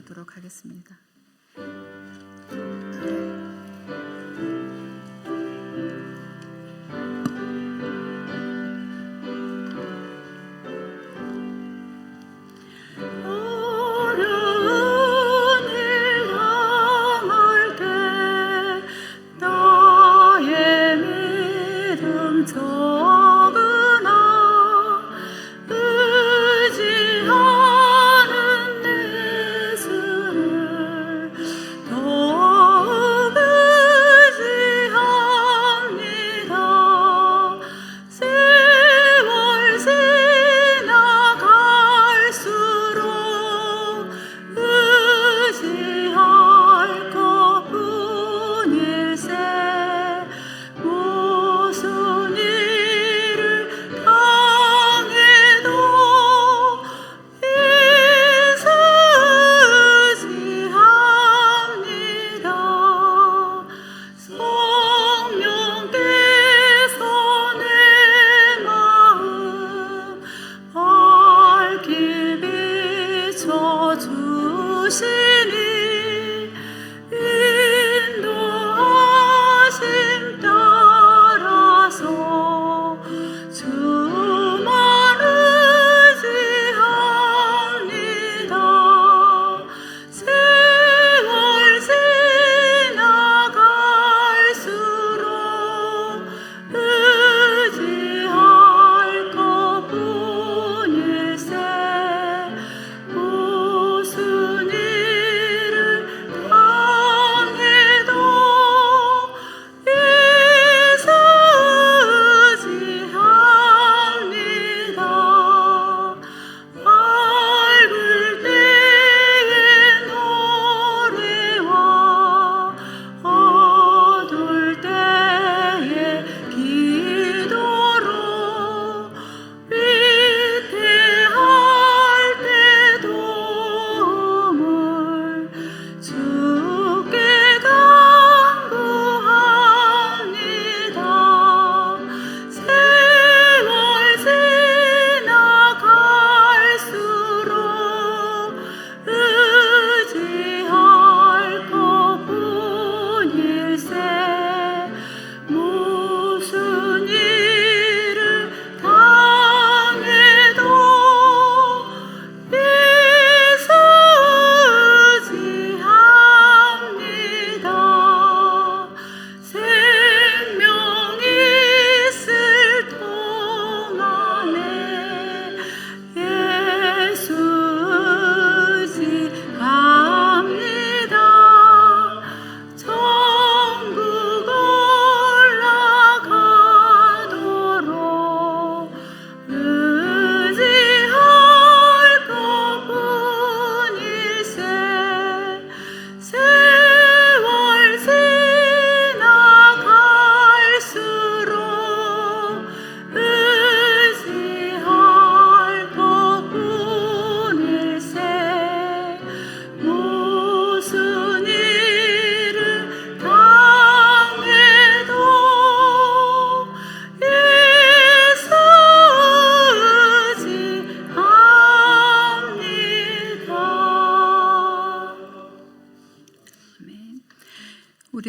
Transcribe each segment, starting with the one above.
부르도록 하겠습니다.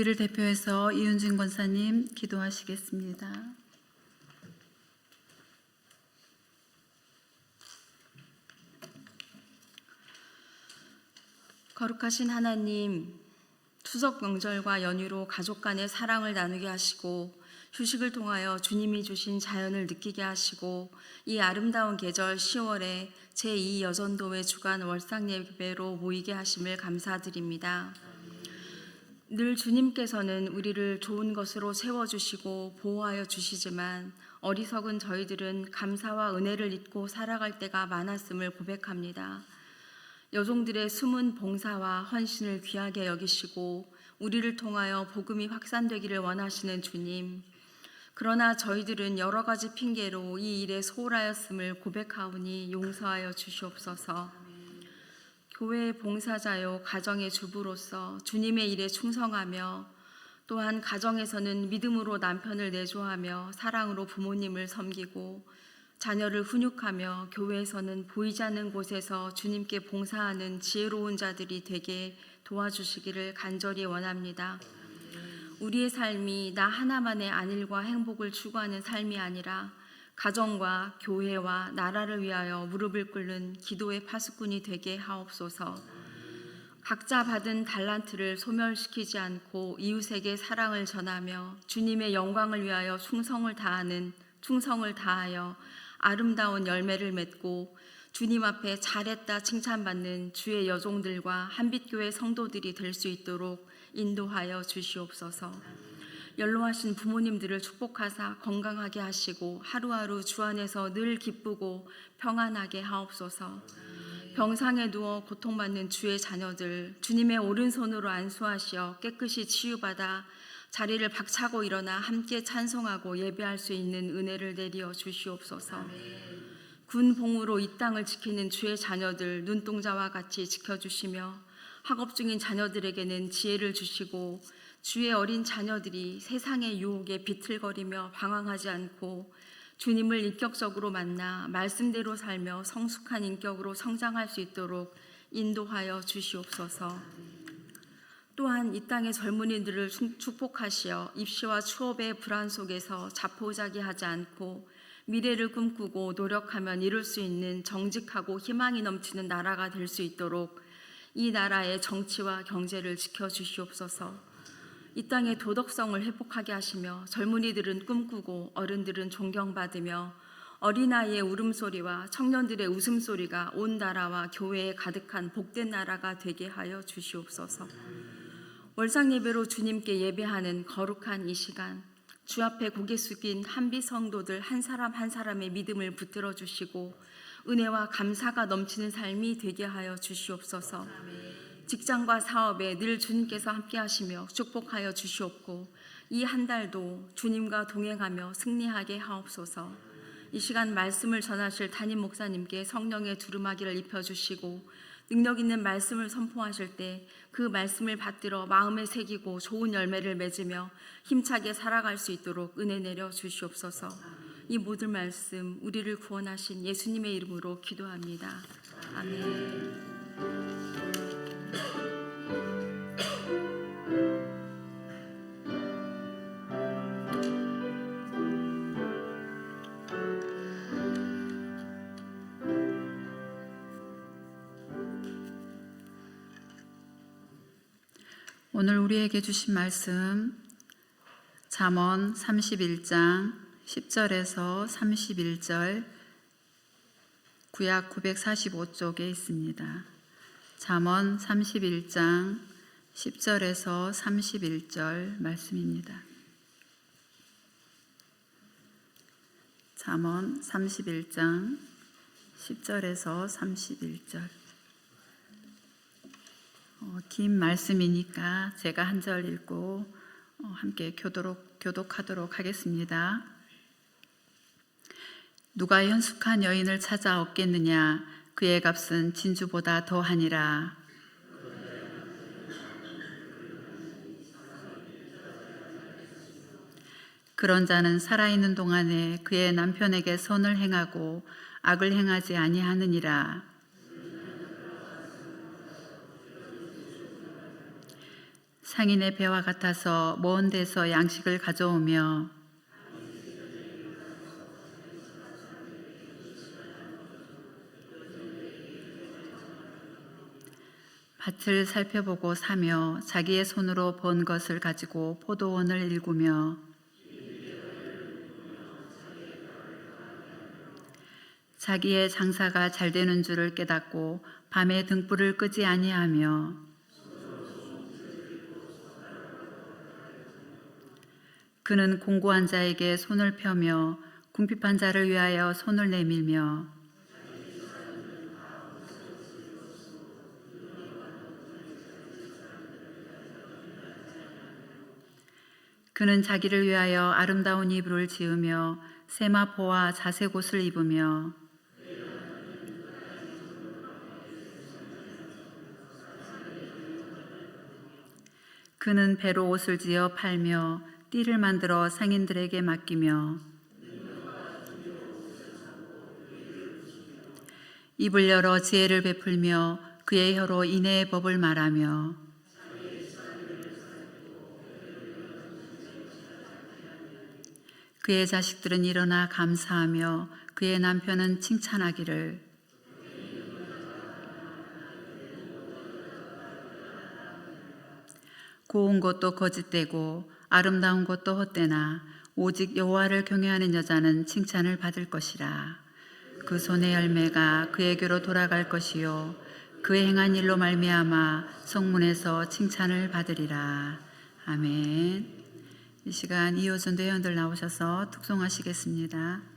우리를 대표해서 이윤진 권사님 기도하시겠습니다. 거룩하신 하나님, 추석 명절과 연휴로 가족 간의 사랑을 나누게 하시고 휴식을 통하여 주님이 주신 자연을 느끼게 하시고 이 아름다운 계절 10월에 제2여전도회 주간 월상예배로 모이게 하심을 감사드립니다. 늘 주님께서는 우리를 좋은 것으로 세워주시고 보호하여 주시지만 어리석은 저희들은 감사와 은혜를 잊고 살아갈 때가 많았음을 고백합니다. 여종들의 숨은 봉사와 헌신을 귀하게 여기시고 우리를 통하여 복음이 확산되기를 원하시는 주님, 그러나 저희들은 여러 가지 핑계로 이 일에 소홀하였음을 고백하오니 용서하여 주시옵소서. 교회의 봉사자요 가정의 주부로서 주님의 일에 충성하며 또한 가정에서는 믿음으로 남편을 내조하며 사랑으로 부모님을 섬기고 자녀를 훈육하며 교회에서는 보이지 않는 곳에서 주님께 봉사하는 지혜로운 자들이 되게 도와주시기를 간절히 원합니다. 우리의 삶이 나 하나만의 안일과 행복을 추구하는 삶이 아니라 가정과 교회와 나라를 위하여 무릎을 꿇는 기도의 파수꾼이 되게 하옵소서. 각자 받은 달란트를 소멸시키지 않고 이웃에게 사랑을 전하며 주님의 영광을 위하여 충성을 다하여 아름다운 열매를 맺고 주님 앞에 잘했다 칭찬받는 주의 여종들과 한빛교회 성도들이 될 수 있도록 인도하여 주시옵소서. 연로하신 부모님들을 축복하사 건강하게 하시고 하루하루 주 안에서 늘 기쁘고 평안하게 하옵소서. 병상에 누워 고통받는 주의 자녀들 주님의 오른손으로 안수하시어 깨끗이 치유받아 자리를 박차고 일어나 함께 찬송하고 예배할 수 있는 은혜를 내리어 주시옵소서. 군봉으로 이 땅을 지키는 주의 자녀들 눈동자와 같이 지켜주시며 학업 중인 자녀들에게는 지혜를 주시고 주의 어린 자녀들이 세상의 유혹에 비틀거리며 방황하지 않고 주님을 인격적으로 만나 말씀대로 살며 성숙한 인격으로 성장할 수 있도록 인도하여 주시옵소서. 또한 이 땅의 젊은이들을 축복하시어 입시와 취업의 불안 속에서 자포자기하지 않고 미래를 꿈꾸고 노력하면 이룰 수 있는 정직하고 희망이 넘치는 나라가 될 수 있도록 이 나라의 정치와 경제를 지켜주시옵소서. 이 땅의 도덕성을 회복하게 하시며 젊은이들은 꿈꾸고 어른들은 존경받으며 어린아이의 울음소리와 청년들의 웃음소리가 온 나라와 교회에 가득한 복된 나라가 되게 하여 주시옵소서. 월상예배로 주님께 예배하는 거룩한 이 시간 주 앞에 고개 숙인 한빛 성도들 한 사람 한 사람의 믿음을 붙들어 주시고 은혜와 감사가 넘치는 삶이 되게 하여 주시옵소서. 직장과 사업에 늘 주님께서 함께 하시며 축복하여 주시옵고 이 한 달도 주님과 동행하며 승리하게 하옵소서. 이 시간 말씀을 전하실 담임 목사님께 성령의 두루마기를 입혀주시고 능력 있는 말씀을 선포하실 때 그 말씀을 받들어 마음에 새기고 좋은 열매를 맺으며 힘차게 살아갈 수 있도록 은혜 내려 주시옵소서. 이 모든 말씀 우리를 구원하신 예수님의 이름으로 기도합니다. 아멘. 오늘 우리에게 주신 말씀 잠언 31장 10절에서 31절 구약 945쪽에 있습니다. 잠언 31장 10절에서 31절 말씀입니다. 잠언 31장 10절에서 31절 긴 말씀이니까 제가 한 절 읽고 함께 교독하도록 하겠습니다. 누가 현숙한 여인을 찾아 얻겠느냐? 그의 값은 진주보다 더하니라. 그런 자는 살아있는 동안에 그의 남편에게 선을 행하고 악을 행하지 아니하느니라. 상인의 배와 같아서 먼 데서 양식을 가져오며 밭을 살펴보고 사며 자기의 손으로 번 것을 가지고 포도원을 일구며 자기의 장사가 잘 되는 줄을 깨닫고 밤에 등불을 끄지 아니하며 그는 공고한 자에게 손을 펴며 궁핍한 자를 위하여 손을 내밀며 그는 자기를 위하여 아름다운 이불을 지으며 세마포와 자색옷을 입으며 그는 배로 옷을 지어 팔며 띠를 만들어 상인들에게 맡기며 입을 열어 지혜를 베풀며 그의 혀로 인애의 법을 말하며 그의 자식들은 일어나 감사하며 그의 남편은 칭찬하기를 고운 것도 거짓되고 아름다운 것도 헛되나 오직 여호와를 경외하는 여자는 칭찬을 받을 것이라. 그 손의 열매가 그에게로 돌아갈 것이요 그의 행한 일로 말미암아 성문에서 칭찬을 받으리라. 아멘. 이 시간 이호준 대원들 나오셔서 특송하시겠습니다.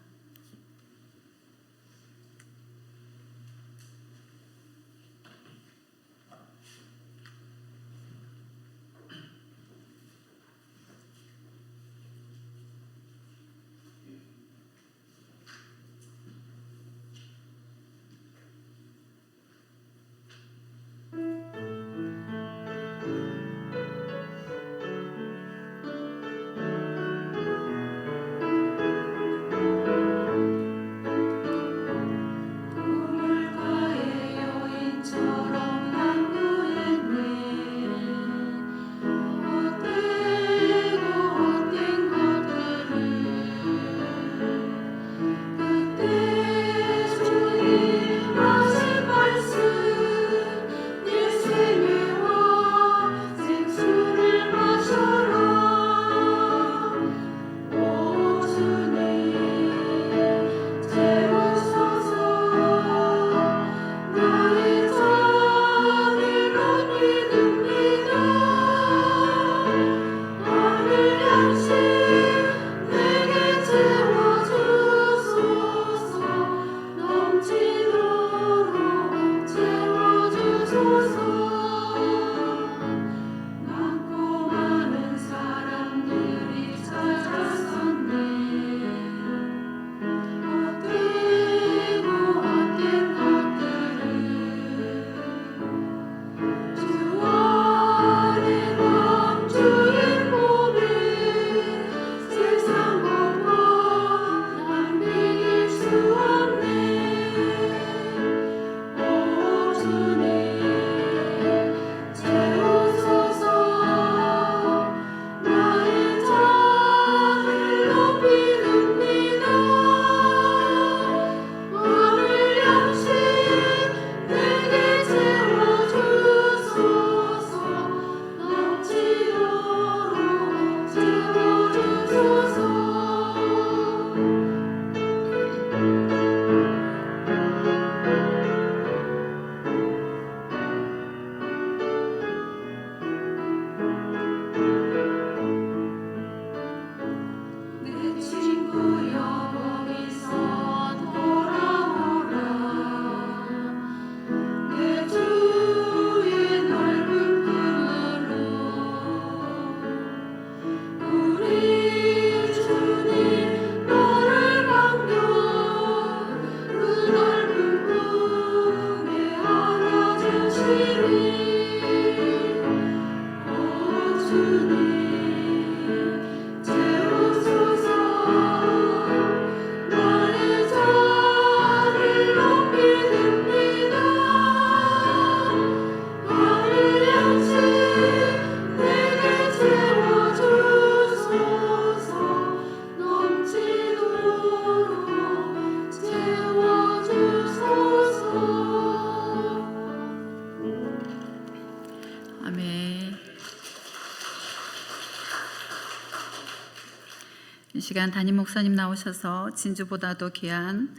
이 시간 담임 목사님 나오셔서 진주보다도 귀한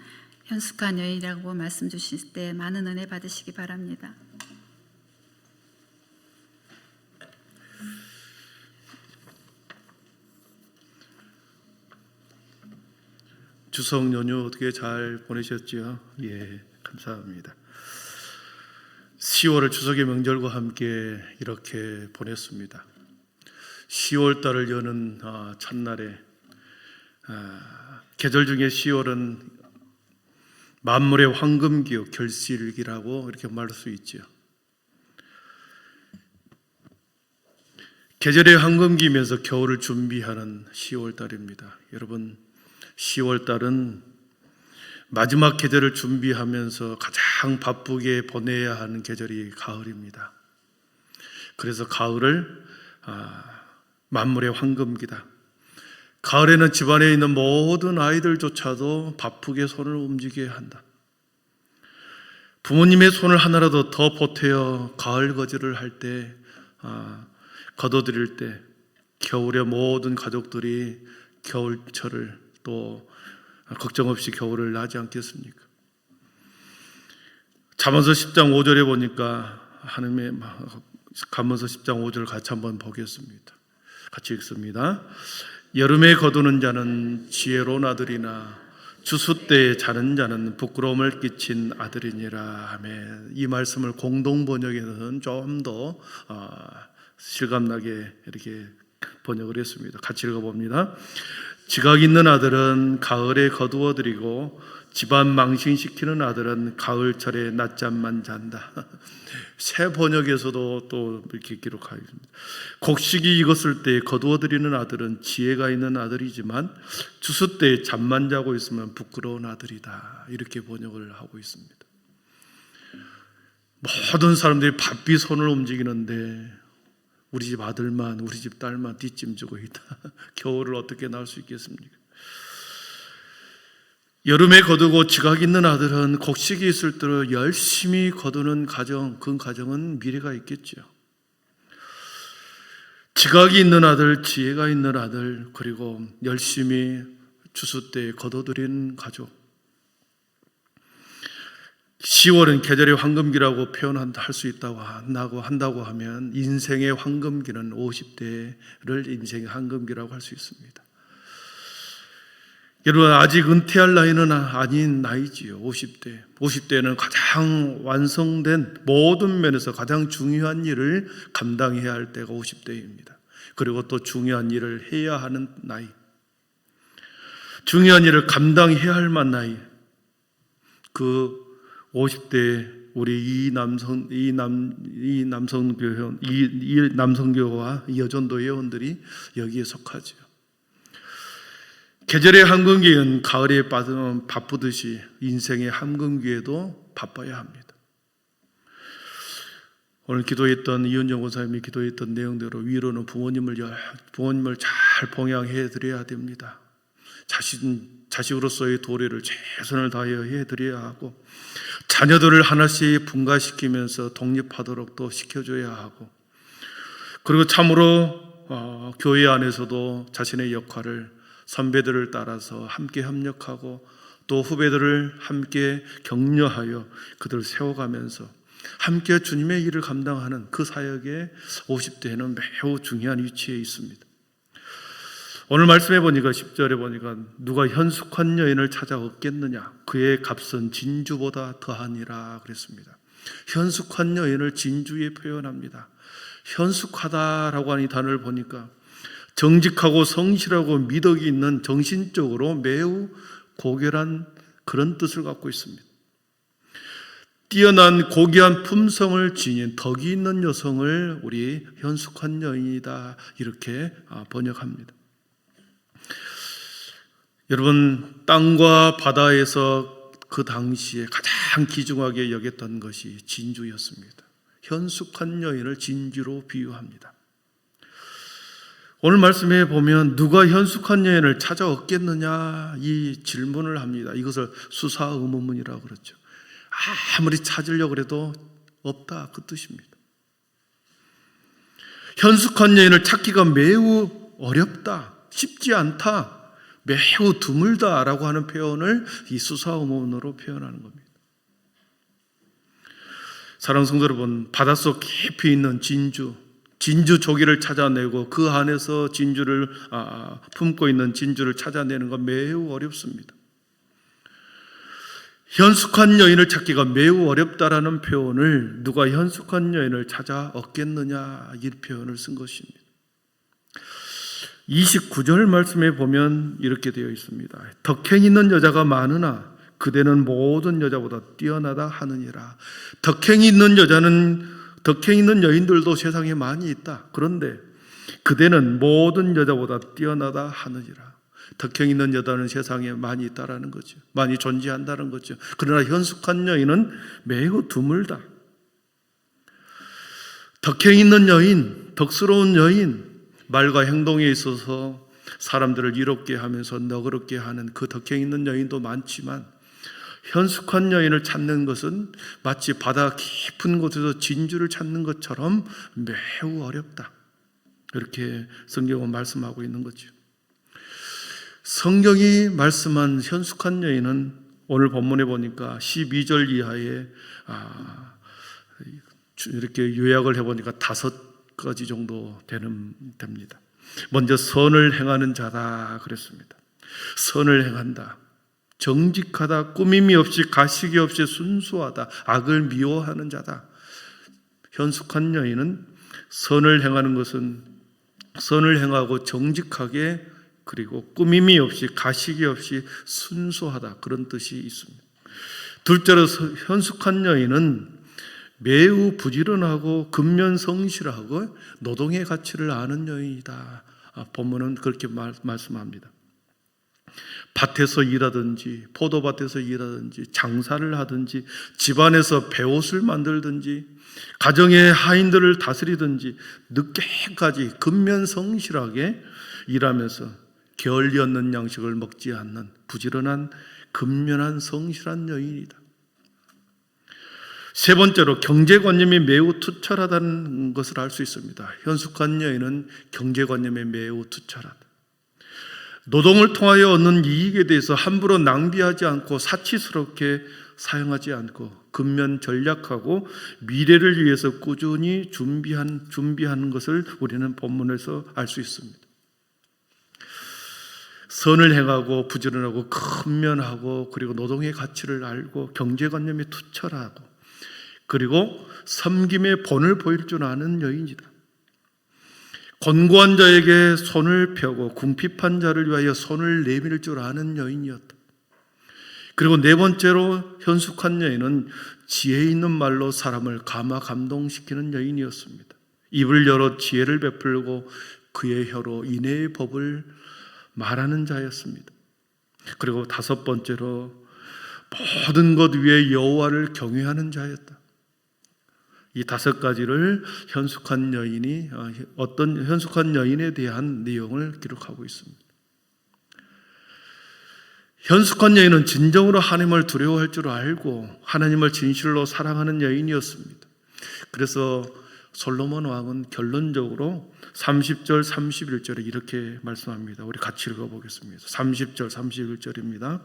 현숙한 여인이라고 말씀 주실 때 많은 은혜 받으시기 바랍니다. 추석 연휴 어떻게 잘 보내셨죠? 예, 감사합니다. 10월을 추석의 명절과 함께 이렇게 보냈습니다. 10월 달을 여는 첫날에 계절 중에 10월은 만물의 황금기호, 결실기라고 이렇게 말할 수 있죠. 계절의 황금기면서 겨울을 준비하는 10월 달입니다. 여러분, 10월 달은 마지막 계절을 준비하면서 가장 바쁘게 보내야 하는 계절이 가을입니다. 그래서 가을을 만물의 황금기다. 가을에는 집안에 있는 모든 아이들조차도 바쁘게 손을 움직여야 한다. 부모님의 손을 하나라도 더 보태어 가을 거지를 할 때, 거둬들일 때, 겨울에 모든 가족들이 겨울철을 또 걱정 없이 겨울을 나지 않겠습니까? 잠언서 10장 5절에 보니까 하나님의 잠언서 10장 5절 같이 한번 보겠습니다. 같이 읽습니다. 여름에 거두는 자는 지혜로운 아들이나 추수 때에 자는 자는 부끄러움을 끼친 아들이니라. 아멘. 이 말씀을 공동 번역에서는 좀 더 실감나게 이렇게 번역을 했습니다. 같이 읽어봅니다. 지각 있는 아들은 가을에 거두어들이고 집안 망신시키는 아들은 가을철에 낮잠만 잔다. 새 번역에서도 또 이렇게 기록하겠습니다. 곡식이 익었을 때 거두어들이는 아들은 지혜가 있는 아들이지만 추수 때 잠만 자고 있으면 부끄러운 아들이다. 이렇게 번역을 하고 있습니다. 모든 사람들이 바삐 손을 움직이는데 우리 집 아들만, 우리 집 딸만 뒷짐지고 있다. 겨울을 어떻게 날 수 있겠습니까? 여름에 거두고 지각 있는 아들은 곡식이 있을 때 열심히 거두는 가정, 그 가정은 미래가 있겠죠. 지각이 있는 아들, 지혜가 있는 아들, 그리고 열심히 추수 때 거둬들이는 가족. 10월은 계절의 황금기라고 할 수 있다고 한다고 하면 인생의 황금기는 50대를 인생의 황금기라고 할 수 있습니다. 여러분, 아직 은퇴할 나이는 아닌 나이지요. 50대. 50대는 가장 완성된 모든 면에서 가장 중요한 일을 감당해야 할 때가 50대입니다. 그리고 또 중요한 일을 해야 하는 나이. 중요한 일을 감당해야 할 만 나이. 그 50대 우리 이 남성교와 이 여전도 회원들이 여기에 속하죠. 계절의 황금기는 가을에 바쁘듯이 인생의 황금기에도 바빠야 합니다. 오늘 기도했던 이은정 권사님이 기도했던 내용대로 위로는 부모님을 잘 봉양해 드려야 됩니다. 자식으로서의 도리를 최선을 다하여 해드려야 하고 자녀들을 하나씩 분가시키면서 독립하도록 또 시켜줘야 하고 그리고 참으로 교회 안에서도 자신의 역할을 선배들을 따라서 함께 협력하고 또 후배들을 함께 격려하여 그들을 세워가면서 함께 주님의 일을 감당하는 그 사역에 50대에는 매우 중요한 위치에 있습니다. 오늘 말씀해 보니까 10절에 보니까 누가 현숙한 여인을 찾아 얻겠느냐 그의 값은 진주보다 더하니라 그랬습니다. 현숙한 여인을 진주에 표현합니다. 현숙하다라고 하는 이 단어를 보니까 정직하고 성실하고 미덕이 있는 정신적으로 매우 고결한 그런 뜻을 갖고 있습니다. 뛰어난 고귀한 품성을 지닌 덕이 있는 여성을 우리 현숙한 여인이다 이렇게 번역합니다. 여러분, 땅과 바다에서 그 당시에 가장 귀중하게 여겼던 것이 진주였습니다. 현숙한 여인을 진주로 비유합니다. 오늘 말씀에 보면 누가 현숙한 여인을 찾아 얻겠느냐 이 질문을 합니다. 이것을 수사 의문문이라고 그러죠. 아무리 찾으려고 해도 없다 그 뜻입니다. 현숙한 여인을 찾기가 매우 어렵다, 쉽지 않다, 매우 드물다라고 하는 표현을 이 수사 의문으로 표현하는 겁니다. 사랑하는 성도 여러분, 바닷속 깊이 있는 진주 조기를 찾아내고 그 안에서 진주를 품고 있는 진주를 찾아내는 건 매우 어렵습니다. 현숙한 여인을 찾기가 매우 어렵다라는 표현을 누가 현숙한 여인을 찾아 얻겠느냐 이 표현을 쓴 것입니다. 29절 말씀에 보면 이렇게 되어 있습니다. 덕행 있는 여자가 많으나 그대는 모든 여자보다 뛰어나다 하느니라. 덕행 있는 여인들도 세상에 많이 있다. 그런데 그대는 모든 여자보다 뛰어나다 하느니라. 덕행 있는 여자는 세상에 많이 있다라는 거죠. 많이 존재한다는 거죠. 그러나 현숙한 여인은 매우 드물다. 덕행 있는 여인, 덕스러운 여인, 말과 행동에 있어서 사람들을 이롭게 하면서 너그럽게 하는 그 덕행 있는 여인도 많지만 현숙한 여인을 찾는 것은 마치 바다 깊은 곳에서 진주를 찾는 것처럼 매우 어렵다. 이렇게 성경은 말씀하고 있는 거죠. 성경이 말씀한 현숙한 여인은 오늘 본문에 보니까 12절 이하에 이렇게 요약을 해보니까 5가지 정도 됩니다. 먼저 선을 행하는 자다 그랬습니다. 선을 행한다. 정직하다. 꾸밈이 없이 가식이 없이 순수하다. 악을 미워하는 자다. 현숙한 여인은 선을 행하는 것은 선을 행하고 정직하게 그리고 꾸밈이 없이 가식이 없이 순수하다. 그런 뜻이 있습니다. 둘째로 현숙한 여인은 매우 부지런하고 근면성실하고 노동의 가치를 아는 여인이다. 본문은 그렇게 말씀합니다. 밭에서 일하든지 포도밭에서 일하든지 장사를 하든지 집안에서 배옷을 만들든지 가정의 하인들을 다스리든지 늦게까지 근면성실하게 일하면서 결이 없는 양식을 먹지 않는 부지런한 근면한 성실한 여인이다. 세 번째로 경제관념이 매우 투철하다는 것을 알 수 있습니다. 현숙한 여인은 경제관념에 매우 투철하다. 노동을 통하여 얻는 이익에 대해서 함부로 낭비하지 않고 사치스럽게 사용하지 않고 근면 전략하고 미래를 위해서 꾸준히 준비하는 것을 우리는 본문에서 알 수 있습니다. 선을 행하고 부지런하고 근면하고 그리고 노동의 가치를 알고 경제관념이 투철하고 그리고 섬김의 본을 보일 줄 아는 여인이다. 권고한 자에게 손을 펴고 궁핍한 자를 위하여 손을 내밀 줄 아는 여인이었다. 그리고 네 번째로 현숙한 여인은 지혜 있는 말로 사람을 감동시키는 여인이었습니다. 입을 열어 지혜를 베풀고 그의 혀로 인애의 법을 말하는 자였습니다. 그리고 다섯 번째로 모든 것 위에 여호와를 경외하는 자였다. 이 5가지를 현숙한 여인에 대한 내용을 기록하고 있습니다. 현숙한 여인은 진정으로 하나님을 두려워할 줄 알고 하나님을 진실로 사랑하는 여인이었습니다. 그래서 솔로몬 왕은 결론적으로 30절 31절에 이렇게 말씀합니다. 우리 같이 읽어보겠습니다. 30절 31절입니다.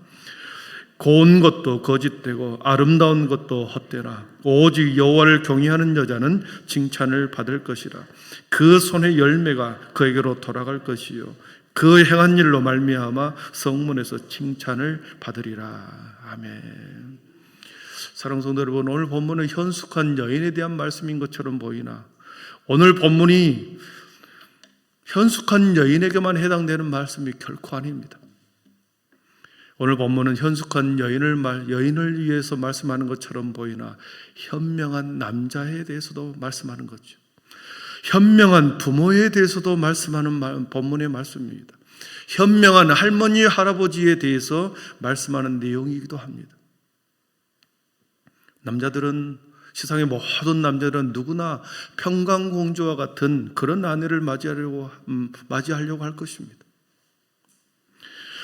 고운 것도 거짓되고 아름다운 것도 헛되나 오직 여호와를 경외하는 여자는 칭찬을 받을 것이라. 그 손의 열매가 그에게로 돌아갈 것이요 그 행한 일로 말미암아 성문에서 칭찬을 받으리라. 아멘. 사랑하는 성도 여러분, 오늘 본문은 현숙한 여인에 대한 말씀인 것처럼 보이나 오늘 본문이 현숙한 여인에게만 해당되는 말씀이 결코 아닙니다. 오늘 본문은 현숙한 여인을 위해서 말씀하는 것처럼 보이나 현명한 남자에 대해서도 말씀하는 거죠. 현명한 부모에 대해서도 말씀하는 본문의 말씀입니다. 현명한 할머니, 할아버지에 대해서 말씀하는 내용이기도 합니다. 세상의 모든 남자들은 누구나 평강공주와 같은 그런 아내를 맞이하려고 할 것입니다.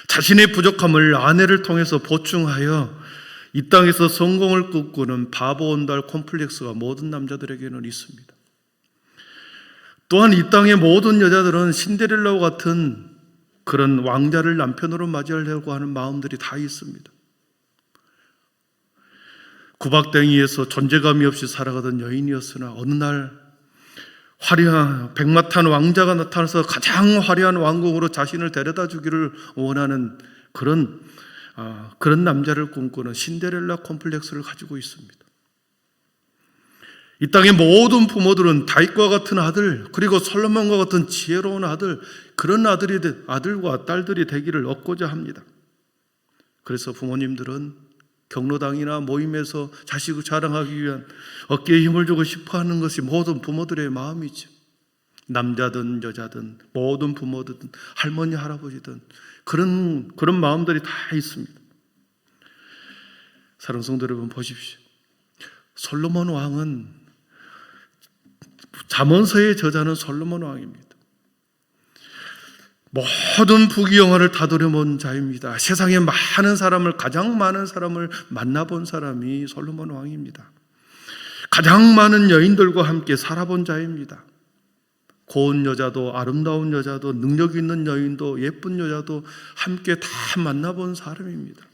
자신의 부족함을 아내를 통해서 보충하여 이 땅에서 성공을 꿈꾸는 바보 온달 콤플렉스가 모든 남자들에게는 있습니다. 또한 이 땅의 모든 여자들은 신데렐라와 같은 그런 왕자를 남편으로 맞이하려고 하는 마음들이 다 있습니다. 구박댕이에서 존재감이 없이 살아가던 여인이었으나 어느 날 화려한 백마탄 왕자가 나타나서 가장 화려한 왕궁으로 자신을 데려다 주기를 원하는 그런 남자를 꿈꾸는 신데렐라 콤플렉스를 가지고 있습니다. 이 땅의 모든 부모들은 다윗과 같은 아들, 그리고 솔로몬과 같은 지혜로운 아들, 그런 아들과 딸들이 되기를 얻고자 합니다. 그래서 부모님들은 경로당이나 모임에서 자식을 자랑하기 위한 어깨에 힘을 주고 싶어하는 것이 모든 부모들의 마음이죠. 남자든 여자든 모든 부모든 할머니 할아버지든 그런 마음들이 다 있습니다. 사랑하는 성도 여러분, 보십시오. 솔로몬 왕은, 잠언서의 저자는 솔로몬 왕입니다. 모든 부귀영화를 다스려본 자입니다. 세상에 가장 많은 사람을 만나본 사람이 솔로몬 왕입니다. 가장 많은 여인들과 함께 살아본 자입니다. 고운 여자도 아름다운 여자도 능력 있는 여인도 예쁜 여자도 함께 다 만나본 사람입니다.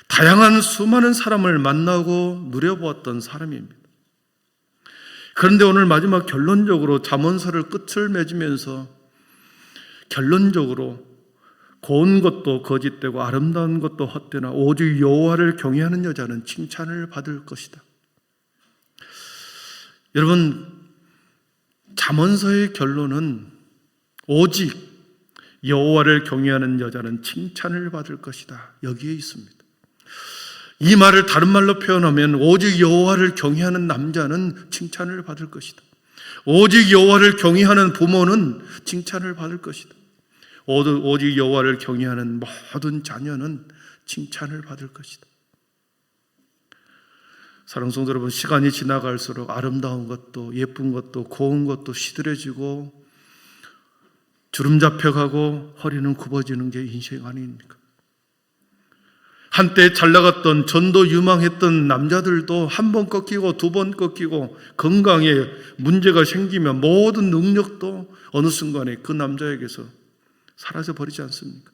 다양한 수많은 사람을 만나고 누려보았던 사람입니다. 그런데 오늘 마지막 결론적으로 잠언서를 끝을 맺으면서 결론적으로 고운 것도 거짓되고 아름다운 것도 헛되나 오직 여호와를 경외하는 여자는 칭찬을 받을 것이다. 여러분, 잠언서의 결론은 오직 여호와를 경외하는 여자는 칭찬을 받을 것이다. 여기에 있습니다. 이 말을 다른 말로 표현하면 오직 여호와를 경외하는 남자는 칭찬을 받을 것이다. 오직 여호와를 경외하는 부모는 칭찬을 받을 것이다. 오직 여호와를 경외하는 모든 자녀는 칭찬을 받을 것이다. 사랑하는 성도 여러분, 시간이 지나갈수록 아름다운 것도 예쁜 것도 고운 것도 시들해지고 주름 잡혀가고 허리는 굽어지는 게 인생 아닙니까? 한때 잘 나갔던 전도 유망했던 남자들도 한 번 꺾이고 두 번 꺾이고 건강에 문제가 생기면 모든 능력도 어느 순간에 그 남자에게서 사라져 버리지 않습니까?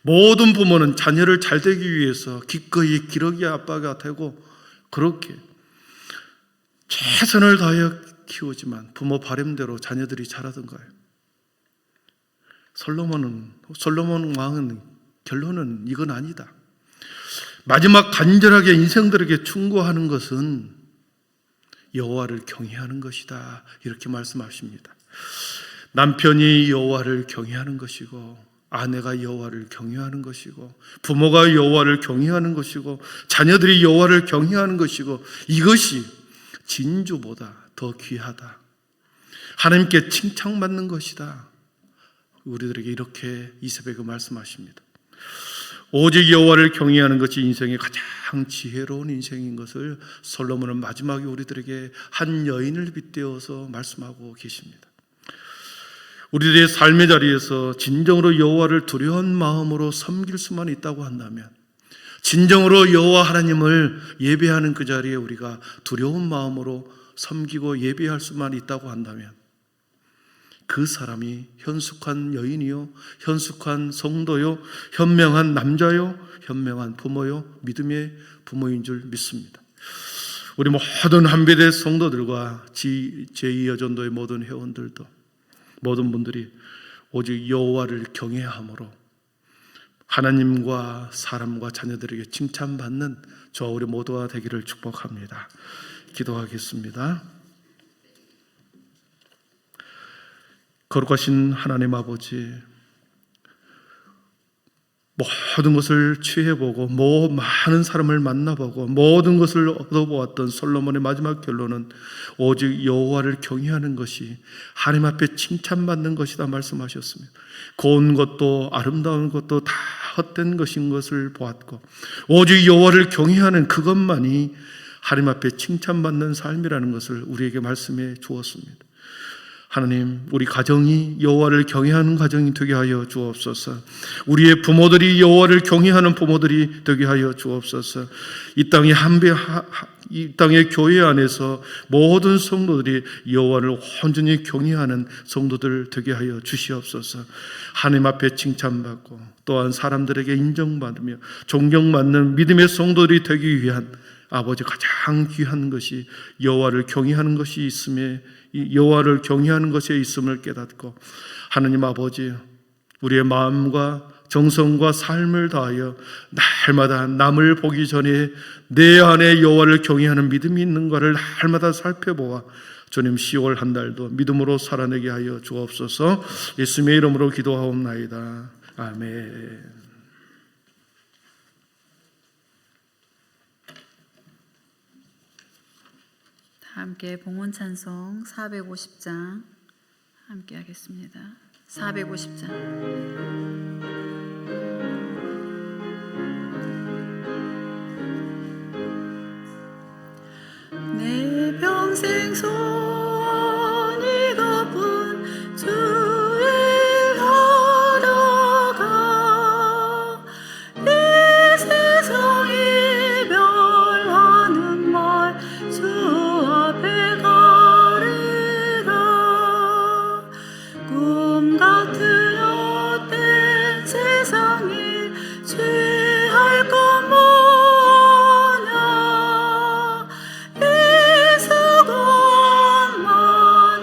모든 부모는 자녀를 잘 되기 위해서 기꺼이 기러기 아빠가 되고 그렇게 최선을 다하여 키우지만 부모 바람대로 자녀들이 자라던 거예요. 솔로몬 왕은 결론은 이건 아니다. 마지막 간절하게 인생들에게 충고하는 것은 여호와를 경외하는 것이다. 이렇게 말씀하십니다. 남편이 여호와를 경외하는 것이고 아내가 여호와를 경외하는 것이고 부모가 여호와를 경외하는 것이고 자녀들이 여호와를 경외하는 것이고 이것이 진주보다 더 귀하다. 하나님께 칭찬받는 것이다. 우리들에게 이렇게 이 새벽에 말씀하십니다. 오직 여호와를 경외하는 것이 인생의 가장 지혜로운 인생인 것을 솔로몬은 마지막에 우리들에게 한 여인을 빗대어서 말씀하고 계십니다. 우리들의 삶의 자리에서 진정으로 여호와를 두려운 마음으로 섬길 수만 있다고 한다면, 진정으로 여호와 하나님을 예배하는 그 자리에 우리가 두려운 마음으로 섬기고 예배할 수만 있다고 한다면 그 사람이 현숙한 여인이요, 현숙한 성도요, 현명한 남자요, 현명한 부모요, 믿음의 부모인 줄 믿습니다. 우리 모든 한배대 성도들과 제2여전도의 모든 회원들도 모든 분들이 오직 여호와를 경외함으로 하나님과 사람과 자녀들에게 칭찬받는 저와 우리 모두가 되기를 축복합니다. 기도하겠습니다. 거룩하신 하나님 아버지, 모든 것을 취해보고 많은 사람을 만나보고 모든 것을 얻어보았던 솔로몬의 마지막 결론은 오직 여호와를 경외하는 것이 하나님 앞에 칭찬받는 것이다 말씀하셨습니다. 고운 것도 아름다운 것도 다 헛된 것인 것을 보았고 오직 여호와를 경외하는 그것만이 하나님 앞에 칭찬받는 삶이라는 것을 우리에게 말씀해 주었습니다. 하나님, 우리 가정이 여호와를 경외하는 가정이 되게 하여 주옵소서. 우리의 부모들이 여호와를 경외하는 부모들이 되게 하여 주옵소서. 이 땅의 교회 안에서 모든 성도들이 여호와를 온전히 경외하는 성도들 되게 하여 주시옵소서. 하나님 앞에 칭찬받고 또한 사람들에게 인정받으며 존경받는 믿음의 성도들이 되기 위한 아버지 가장 귀한 것이 여호와를 경외하는 것이 있음에 여호와를 경외하는 것에 있음을 깨닫고 하나님 아버지, 우리의 마음과 정성과 삶을 다하여 날마다 남을 보기 전에 내 안에 여호와를 경외하는 믿음이 있는가를 날마다 살펴보아 주님 10월 한 달도 믿음으로 살아내게 하여 주옵소서. 예수님의 이름으로 기도하옵나이다. 아멘. 함께 봉헌 찬송 450장 함께 하겠습니다. 450장. 내 평생 소원이 고픈 주의 하다가 이 세상 이별하는 말 주 앞에 가리라. 꿈 같은 헛된 세상에 취할 것 뭐냐. 이 수고만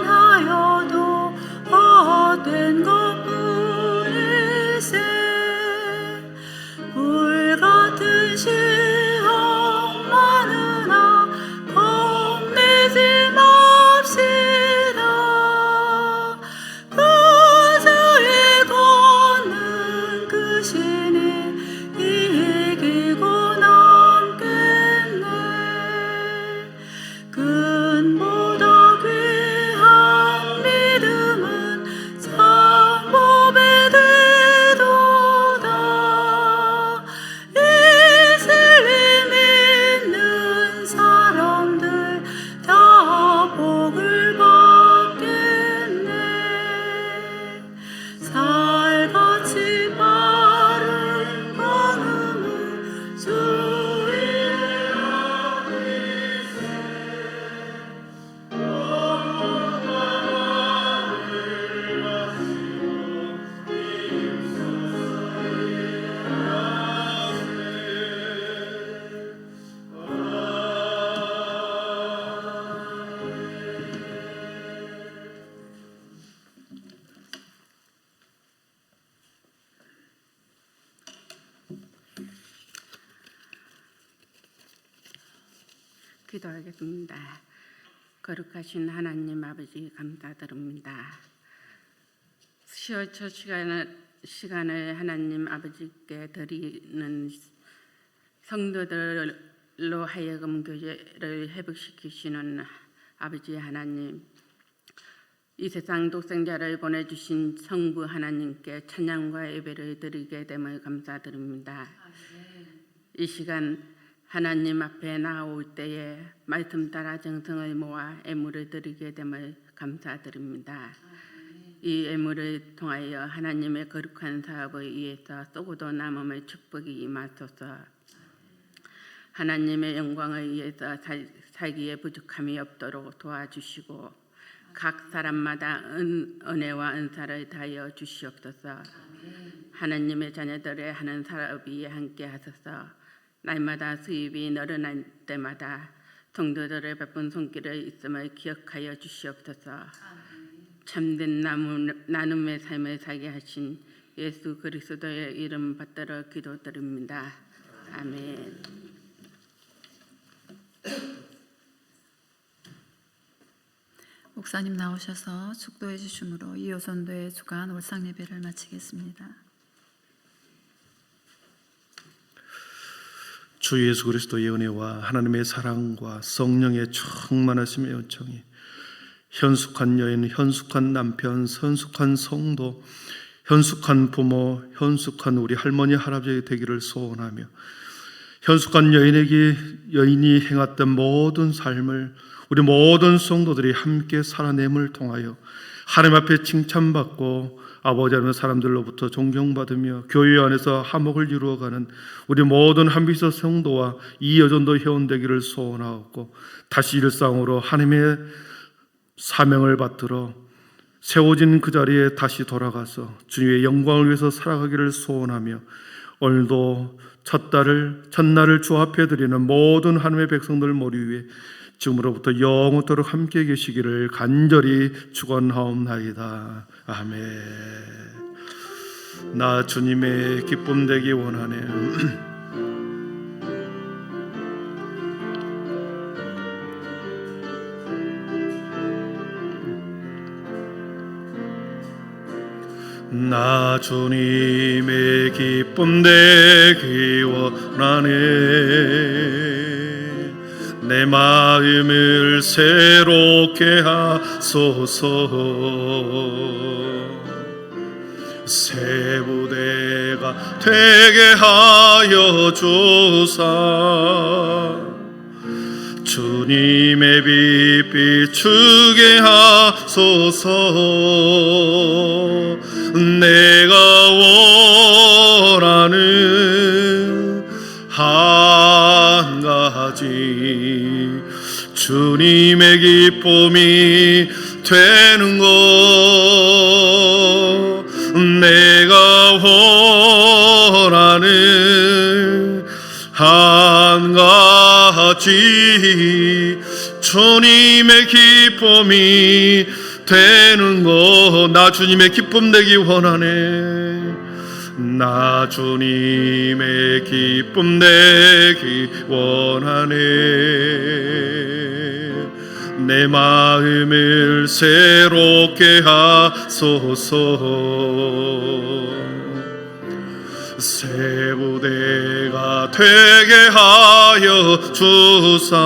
하여도 헛된 것뿐일세. 불같은 시험 많으나 겁내지 맙시다. 그 주의 걷는 그 신이 이기고 남겠네. 근보다 귀한 믿음은 장법에 되도다. 이슬이 믿는 사람들 다 복을 받겠네. 살같이 바른 걸음을 주의 기도하겠습니다. 거룩하신 하나님 아버지 감사드립니다. 첫 시간을 하나님 아버지께 드리는 성도들로 하여금 교제를 회복시키시는 아버지 하나님, 이 세상 독생자를 보내주신 성부 하나님께 찬양과 예배를 드리게 됨을 감사드립니다. 이 시간 하나님 앞에 나올 때에 말씀 따라 정성을 모아 애물을 드리게 됨을 감사드립니다. 이 애물을 통하여 하나님의 거룩한 사업을 위해서 쏘고도 남음의 축복이 임하소서. 하나님의 영광을 위해서 살기에 부족함이 없도록 도와주시고 각 사람마다 은혜와 은사를 다하여 주시옵소서. 하나님의 자녀들의 하는 사업 위에 함께 하소서. 날마다 수입이 늘어날 때마다 성도들의 바쁜 손길을 있음을 기억하여 주시옵소서. 참된 나눔의 삶을 살게 하신 예수 그리스도의 이름 받들어 기도드립니다. 아멘. 목사님 나오셔서 축도해 주심으로 이호선도의 주간 올상 예배를 마치겠습니다. 주 예수 그리스도의 은혜와 하나님의 사랑과 성령의 충만하심의 은총이 현숙한 여인, 현숙한 남편, 현숙한 성도, 현숙한 부모, 현숙한 우리 할머니, 할아버지 되기를 소원하며 현숙한 여인이 행했던 모든 삶을 우리 모든 성도들이 함께 살아냄을 통하여 하나님 앞에 칭찬받고 아버지 하나님 사람들로부터 존경받으며 교회 안에서 화목을 이루어가는 우리 모든 한비서 성도와 이여전도 회원 되기를 소원하고 다시 일상으로 하나님의 사명을 받들어 세워진 그 자리에 다시 돌아가서 주님의 영광을 위해서 살아가기를 소원하며 오늘도 첫날을 주 앞에 드리는 모든 하나님의 백성들 머리 위에 지금으로부터 영원토록 함께 계시기를 간절히 축원하옵나이다. 아멘. 나 주님의 기쁨 되기 원하네. 나 주님의 기쁨 되기 원하네. 내 내 마음을 새롭게 하소서. 새 부대가 되게 하여 주사 주님의 빛 비추게 하소서. 내가 원하는 한 가지 주님의 기쁨이 되는 것. 내가 원하는 한 가지 주님의 기쁨이 되는 것. 나 주님의 기쁨 되기 원하네. 나 주님의 기쁨 되기 원하네. 내 마음을 새롭게 하소서. 새 부대가 되게 하여 주사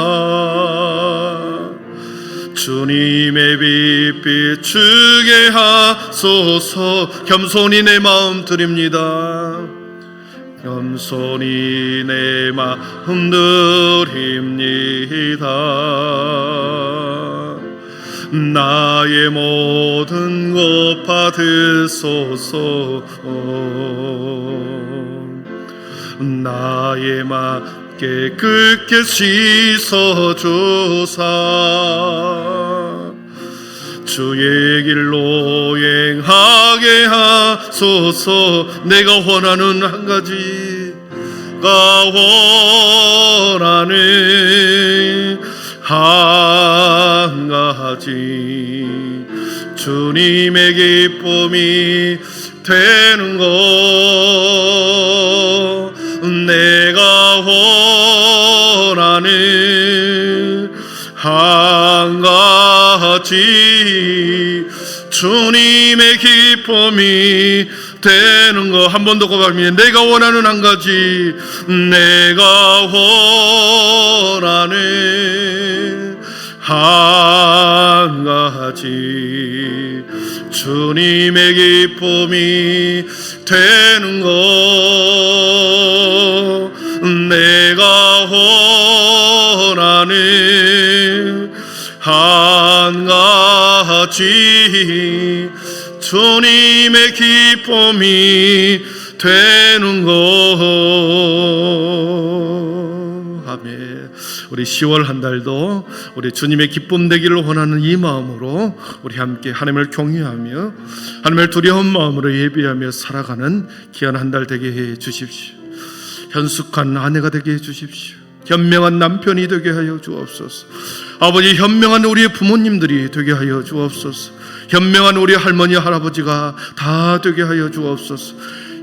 주님의 빛 비추게 하소서. 겸손히 내 마음 드립니다. 겸손히 내 마음 드립니다. 나의 모든 것 받으소서. 나의 맘 깨끗게 씻어주사 주의 길로 행하게 하소서. 내가 원하는 한 가지가 원하는 한 가지 주님의 기쁨이 되는 것. 내가 원하는 한 가지 주님의 기쁨이 되는 것. 한 번 더 고백합니다. 내가 원하는 한 가지. 내가 원하는 한 가지 주님의 기쁨이 되는 것. 내가 원하는 한 가지 주님의 기쁨이 되는 것. 아멘. 우리 10월 한 달도 우리 주님의 기쁨 되기를 원하는 이 마음으로 우리 함께 하나님을 경외하며 하나님을 두려운 마음으로 예비하며 살아가는 귀한 한 달 되게 해 주십시오. 현숙한 아내가 되게 해 주십시오. 현명한 남편이 되게 하여 주옵소서. 아버지, 현명한 우리의 부모님들이 되게 하여 주옵소서. 현명한 우리 할머니 할아버지가 다 되게 하여 주옵소서.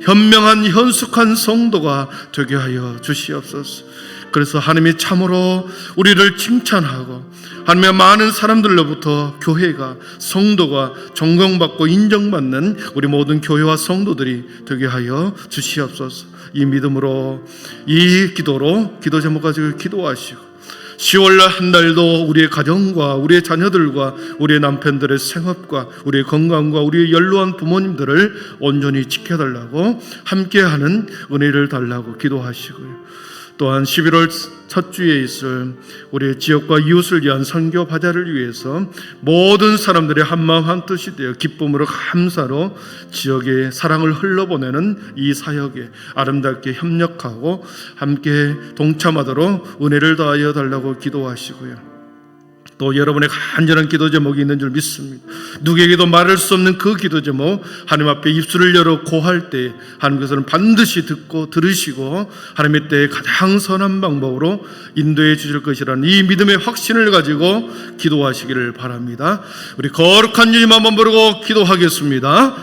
현명한 현숙한 성도가 되게 하여 주시옵소서. 그래서 하나님이 참으로 우리를 칭찬하고 하나님의 많은 사람들로부터 교회가 성도가 존경받고 인정받는 우리 모든 교회와 성도들이 되게 하여 주시옵소서. 이 믿음으로 이 기도로 기도 제목 가지고 기도하시고 10월 한 달도 우리의 가정과 우리의 자녀들과 우리의 남편들의 생업과 우리의 건강과 우리의 연로한 부모님들을 온전히 지켜달라고 함께하는 은혜를 달라고 기도하시고요. 또한 11월 첫 주에 있을 우리 지역과 이웃을 위한 선교 바자를 위해서 모든 사람들의 한마음 한뜻이 되어 기쁨으로 감사로 지역의 사랑을 흘러보내는 이 사역에 아름답게 협력하고 함께 동참하도록 은혜를 다하여 달라고 기도하시고요. 또 여러분의 간절한 기도 제목이 있는 줄 믿습니다. 누구에게도 말할 수 없는 그 기도 제목, 하나님 앞에 입술을 열어 고할 때 하나님께서는 반드시 듣고 들으시고 하나님의 때에 가장 선한 방법으로 인도해 주실 것이라는 이 믿음의 확신을 가지고 기도하시기를 바랍니다. 우리 거룩한 주님 한번 부르고 기도하겠습니다.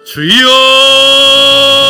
주여!